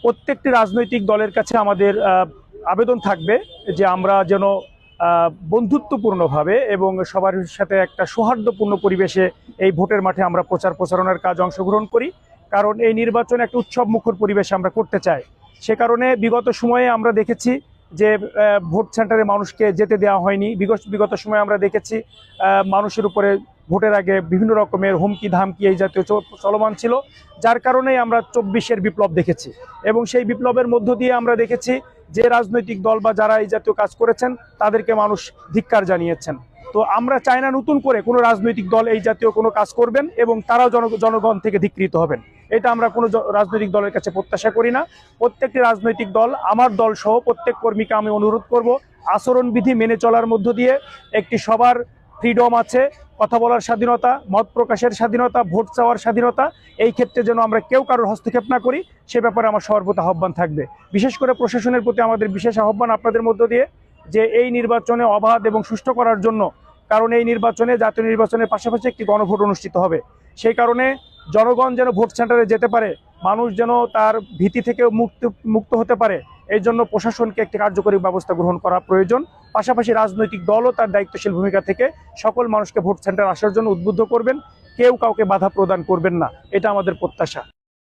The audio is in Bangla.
প্রত্যেকটি রাজনৈতিক দলের কাছে আমাদের আবেদন থাকবে যে আমরা যেন বন্ধুত্বপূর্ণভাবে এবং সবার সাথে একটা সৌহার্দ্যপূর্ণ পরিবেশে এই ভোটের মাঠে আমরা প্রচার প্রচারণার কাজ অংশগ্রহণ করি। কারণ এই নির্বাচন একটা উৎসব মুখর পরিবেশে আমরা করতে চাই। সে কারণে বিগত সময়ে আমরা দেখেছি যে ভোট সেন্টারে মানুষকে যেতে দেওয়া হয়নি। বিগত সময়ে আমরা দেখেছি মানুষের উপরে ভোটের আগে বিভিন্ন রকমের হুমকি ধামকি এই জাতীয় চলমান ছিল, যার কারণেই আমরা 24-এর বিপ্লব দেখেছি। এবং সেই বিপ্লবের মধ্য দিয়ে আমরা দেখেছি যে রাজনৈতিক দল বা যারা এই জাতীয় কাজ করেছেন তাদেরকে মানুষ ধিক্কার জানিয়েছেন। তো আমরা চাই না নতুন করে কোনো রাজনৈতিক দল এই জাতীয় কোনো কাজ করবেন এবং তারাও জনগণ থেকে ধিক্কৃত হবেন। এটা আমরা কোনো রাজনৈতিক দলের কাছে প্রত্যাশা করি না। প্রত্যেকটি রাজনৈতিক দল, আমার দল সহ প্রত্যেক কর্মীকে আমি অনুরোধ করব, আচরণবিধি মেনে চলার মধ্য দিয়ে একটি সবার ফ্রিডম আছে, কথা বলার স্বাধীনতা, মত প্রকাশের স্বাধীনতা, ভোট চাওয়ার স্বাধীনতা, এই ক্ষেত্রে যেন আমরা কেউ কারোর হস্তক্ষেপ না করি, সে ব্যাপারে আমার সবার প্রতি আহ্বান থাকবে। বিশেষ করে প্রশাসনের প্রতি আমাদের বিশেষ আহ্বান আপনাদের মধ্য দিয়ে যে এই নির্বাচনে অবাধ এবং সুষ্ঠু করার জন্য, কারণ এই নির্বাচনে জাতীয় নির্বাচনের পাশাপাশি একটি গণভোট অনুষ্ঠিত হবে। সেই কারণে জনগণ যেন ভোট সেন্টারে যেতে পারে, মানুষ যেন তার ভীতি থেকে মুক্ত হতে পারে, এই জন্য প্রশাসনকে একটি কার্যকরী ব্যবস্থা গ্রহণ করা প্রয়োজন। পাশাপাশি রাজনৈতিক দলও তার দায়িত্বশীল ভূমিকা থেকে সকল মানুষকে ভোট সেন্টার আসার জন্য উদ্বুদ্ধ করবেন, কেউ কাউকে বাধা প্রদান করবেন না, এটা আমাদের প্রত্যাশা।